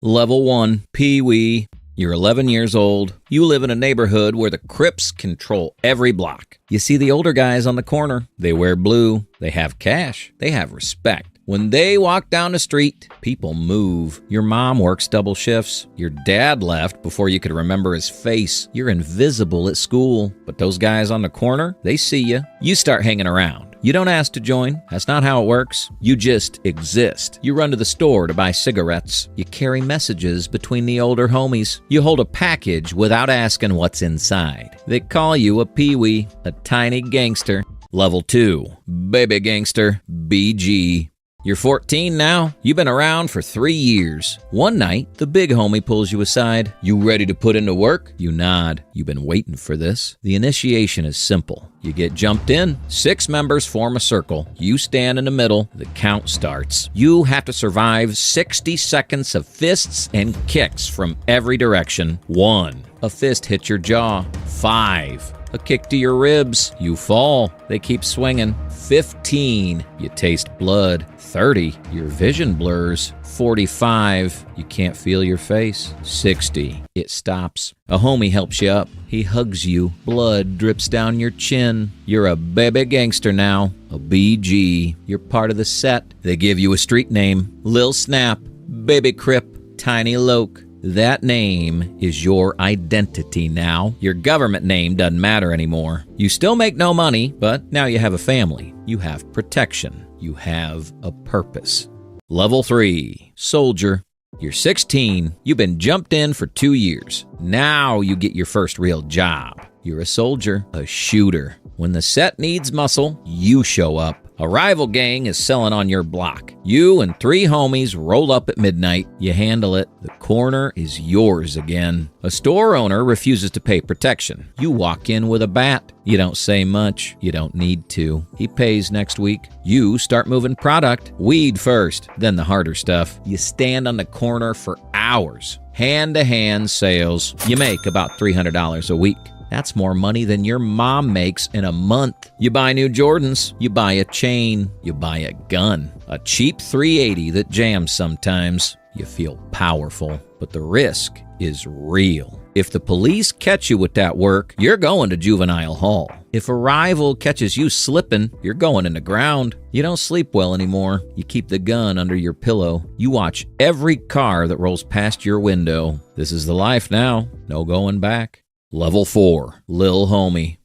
Level 1, Pee Wee. You're 11 years old. You live in a neighborhood where the Crips control every block. You see the older guys on the corner. They wear blue. They have cash. They have respect. When they walk down the street, people move. Your mom works double shifts. Your dad left before you could remember his face. You're invisible at school. But those guys on the corner, they see you. You start hanging around. You don't ask to join. That's not how it works. You just exist. You run to the store to buy cigarettes. You carry messages between the older homies. You hold a package without asking what's inside. They call you a peewee, a tiny gangster. Level 2, baby gangster, BG. You're 14 now. You've been around for 3 years. One night, the big homie pulls you aside. You ready to put into work? You nod. You've been waiting for this. The initiation is simple. You get jumped in. 6 members form a circle. You stand in the middle. The count starts. You have to survive 60 seconds of fists and kicks from every direction. 1. A fist hits your jaw. 5. A kick to your ribs. You fall. They keep swinging. 15. You taste blood. 30. Your vision blurs. 45. You can't feel your face. 60. It stops. A homie helps you up. He hugs you. Blood drips down your chin. You're a baby gangster now. A BG. You're part of the set. They give you a street name. Lil Snap. Baby Crip. Tiny Loke. That name is your identity now. Your government name doesn't matter anymore. You still make no money, but now you have a family. You have protection. You have a purpose. Level 3, soldier. You're 16. You've been jumped in for 2 years. Now you get your first real job. You're a soldier, a shooter. When the set needs muscle, you show up. A rival gang is selling on your block. You and 3 homies roll up at midnight. You handle it. The corner is yours again. A store owner refuses to pay protection. You walk in with a bat. You don't say much. You don't need to. He pays next week. You start moving product. Weed first, then the harder stuff. You stand on the corner for hours. Hand-to-hand sales. You make about $300 a week. That's more money than your mom makes in a month. You buy new Jordans. You buy a chain. You buy a gun. A cheap 380 that jams sometimes. You feel powerful, but the risk is real. If the police catch you with that work, you're going to juvenile hall. If a rival catches you slipping, you're going in the ground. You don't sleep well anymore. You keep the gun under your pillow. You watch every car that rolls past your window. This is the life now. No going back. Level 4, Lil Homie.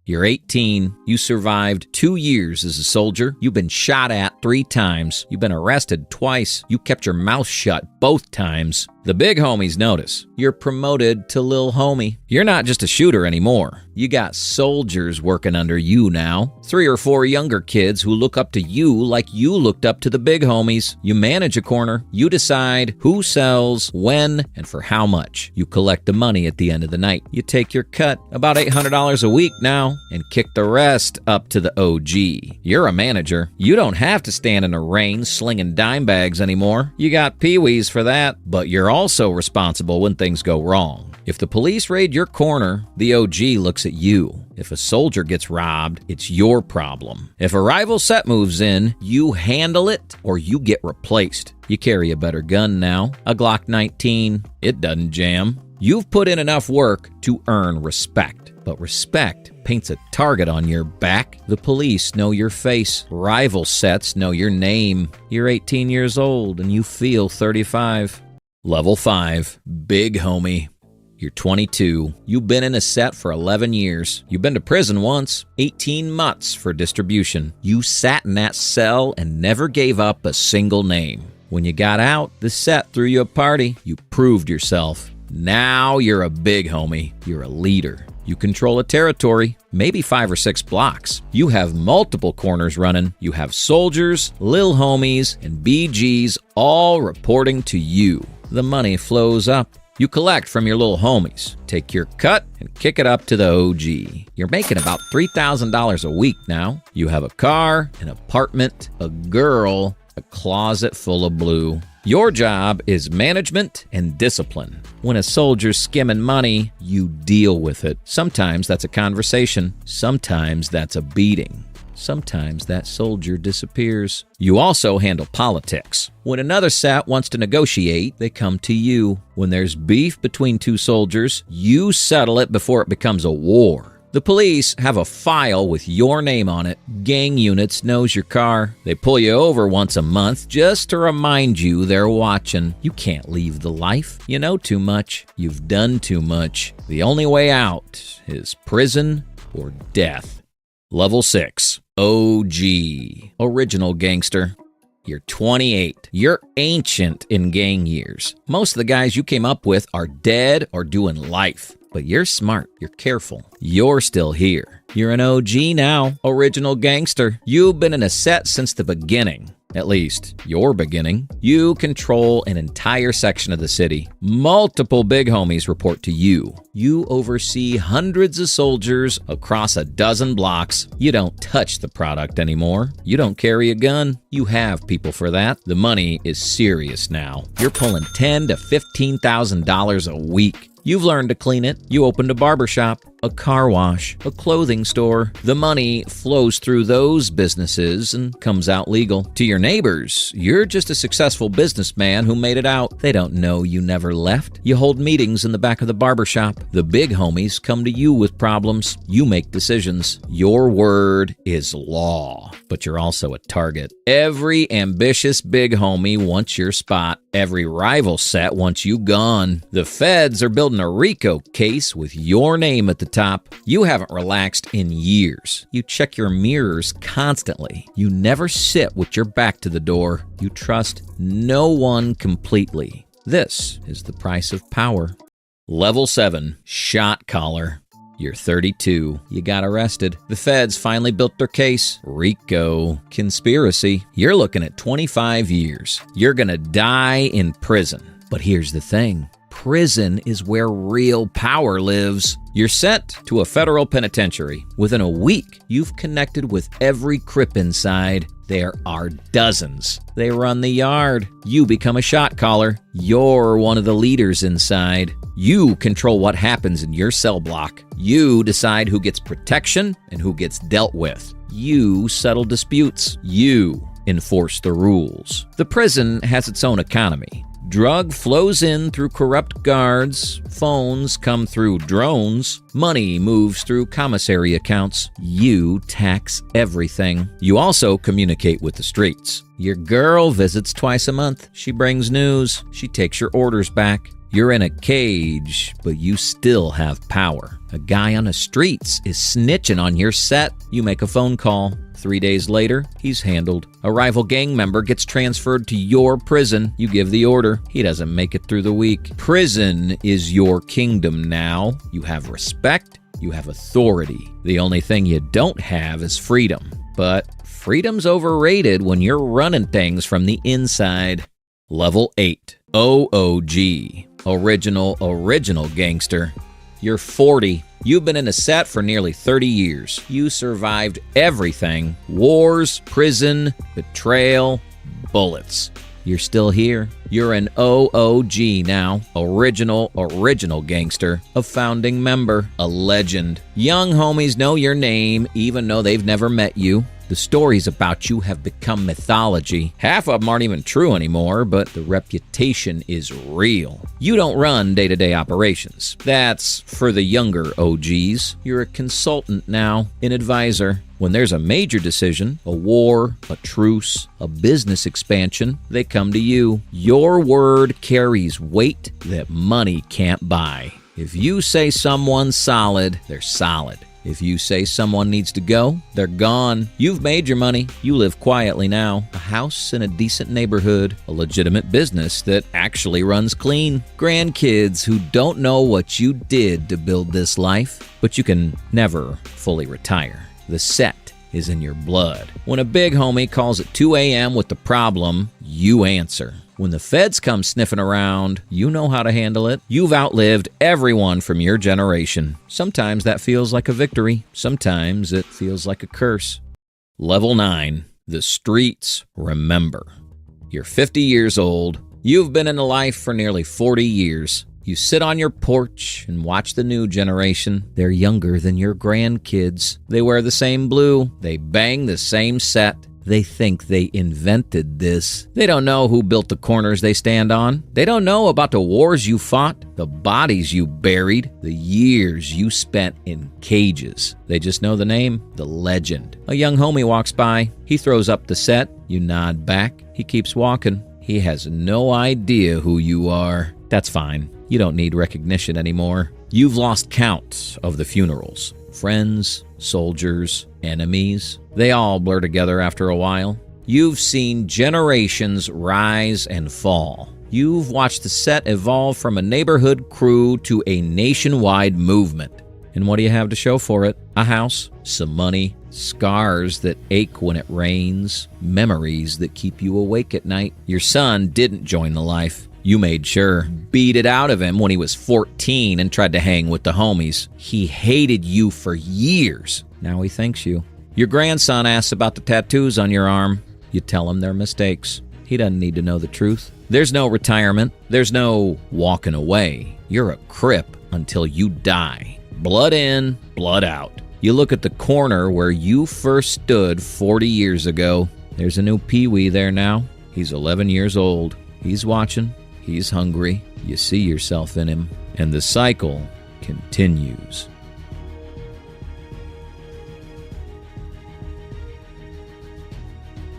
You're 18. You survived 2 years as a soldier. You've been shot at 3 times. You've been arrested twice. You kept your mouth shut both times. The big homies notice. You're promoted to Lil Homie. You're not just a shooter anymore. You got soldiers working under you now. 3 or 4 younger kids who look up to you like you looked up to the big homies. You manage a corner. You decide who sells, when, and for how much. You collect the money at the end of the night. You take your cut, about $800 a week now, and kick the rest up to the OG. You're a manager. You don't have to stand in the rain slinging dime bags anymore. You got peewees for that, but you're also responsible when things go wrong. If the police raid your corner, the OG looks at you. If a soldier gets robbed, it's your problem. If a rival set moves in, you handle it or you get replaced. You carry a better gun now, a Glock 19. It doesn't jam. You've put in enough work to earn respect, but respect paints a target on your back. The police know your face. Rival sets know your name. You're 18 years old and you feel 35. Level 5, big homie. You're 22. You've been in a set for 11 years. You've been to prison once, 18 months for distribution. You sat in that cell and never gave up a single name. When you got out, the set threw you a party. You proved yourself. Now you're a big homie. You're a leader. You control a territory, maybe 5 or 6 blocks. You have multiple corners running. You have soldiers, lil homies, and BGs all reporting to you. The money flows up. You collect from your little homies, take your cut, and kick it up to the OG. You're making about $3,000 a week now. You have a car, an apartment, a girl, a closet full of blue. Your job is management and discipline. When a soldier's skimming money, you deal with it. Sometimes that's a conversation. Sometimes that's a beating. sometimes that soldier disappears. You also handle politics. When another SAT wants to negotiate, they come to you. When there's beef between two soldiers, you settle it before it becomes a war. The police have a file with your name on it. Gang units knows your car. They pull you over once a month just to remind you they're watching. You can't leave the life. You know too much. You've done too much. The only way out is prison or death. Level 6. OG. Original Gangster. You're 28. You're ancient in gang years. Most of the guys you came up with are dead or doing life. But you're smart. You're careful. You're still here. You're an OG now. Original Gangster. You've been in a set since the beginning. At least, your beginning. You control an entire section of the city. Multiple big homies report to you. You oversee hundreds of soldiers across a dozen blocks. You don't touch the product anymore. You don't carry a gun. You have people for that. The money is serious now. You're pulling $10,000 to $15,000 a week. You've learned to clean it. You opened a barbershop, a car wash, a clothing store. The money flows through those businesses and comes out legal. To your neighbors, you're just a successful businessman who made it out. They don't know you never left. You hold meetings in the back of the barbershop. The big homies come to you with problems. You make decisions. Your word is law, but you're also a target. Every ambitious big homie wants your spot. Every rival set wants you gone. The feds are building a RICO case with your name at the top. You haven't relaxed in years. You check your mirrors constantly. You never sit with your back to the door. You trust no one completely. This is the price of power. Level 7. Shot Caller. You're 32. You got arrested. The feds finally built their case. RICO. Conspiracy. You're looking at 25 years. You're gonna die in prison. But here's the thing. Prison is where real power lives. You're sent to a federal penitentiary. Within a week, you've connected with every Crip inside. There are dozens. They run the yard. You become a shot caller. You're one of the leaders inside. You control what happens in your cell block. You decide who gets protection and who gets dealt with. You settle disputes. You enforce the rules. The prison has its own economy. Drug flows in through corrupt guards, phones come through drones, money moves through commissary accounts. You tax everything. You also communicate with the streets. Your girl visits twice a month. She brings news. She takes your orders back. You're in a cage, but you still have power. A guy on the streets is snitching on your set. You make a phone call. 3 days later, he's handled. A rival gang member gets transferred to your prison. You give the order. He doesn't make it through the week. Prison is your kingdom now. You have respect. You have authority. The only thing you don't have is freedom. But freedom's overrated when you're running things from the inside. Level 8. OOG. Original Gangster. You're 40. You've been in a set for nearly 30 years. You survived everything. Wars, prison, betrayal, bullets. You're still here. You're an OOG now. Original Gangster. A founding member. A legend. Young homies know your name even though they've never met you. The stories about you have become mythology. Half of them aren't even true anymore, but the reputation is real. You don't run day-to-day operations. That's for the younger OGs. You're a consultant now, an advisor. When there's a major decision, a war, a truce, a business expansion, they come to you. Your word carries weight that money can't buy. If you say someone's solid, they're solid. If you say someone needs to go, they're gone. You've made your money. You live quietly now. A house in a decent neighborhood. A legitimate business that actually runs clean. Grandkids who don't know what you did to build this life, but you can never fully retire. The set is in your blood. When a big homie calls at 2 a.m. with the problem, you answer. When the feds come sniffing around, you know how to handle it. You've outlived everyone from your generation. Sometimes that feels like a victory. Sometimes it feels like a curse. Level 9. The streets remember. You're 50 years old. You've been in life for nearly 40 years. You sit on your porch and watch the new generation. They're younger than your grandkids. They wear the same blue. They bang the same set. They think they invented this. They don't know who built the corners they stand on. They don't know about the wars you fought, the bodies you buried, the years you spent in cages. They just know the name, the legend. A young homie walks by. He throws up the set. You nod back. He keeps walking. He has no idea who you are. That's fine. You don't need recognition anymore. You've lost count of the funerals. Friends, soldiers, enemies, they all blur together after a while. You've seen generations rise and fall. You've watched the set evolve from a neighborhood crew to a nationwide movement. And what do you have to show for it? A house, some money, scars that ache when it rains, memories that keep you awake at night. Your son didn't join the life. You made sure. Beat it out of him when he was 14 and tried to hang with the homies. He hated you for years. Now he thanks you. Your grandson asks about the tattoos on your arm. You tell him they're mistakes. He doesn't need to know the truth. There's no retirement. There's no walking away. You're a Crip until you die. Blood in, blood out. You look at the corner where you first stood 40 years ago. There's a new Pee-wee there now. He's 11 years old. He's watching. He's hungry. You see yourself in him. And the cycle continues.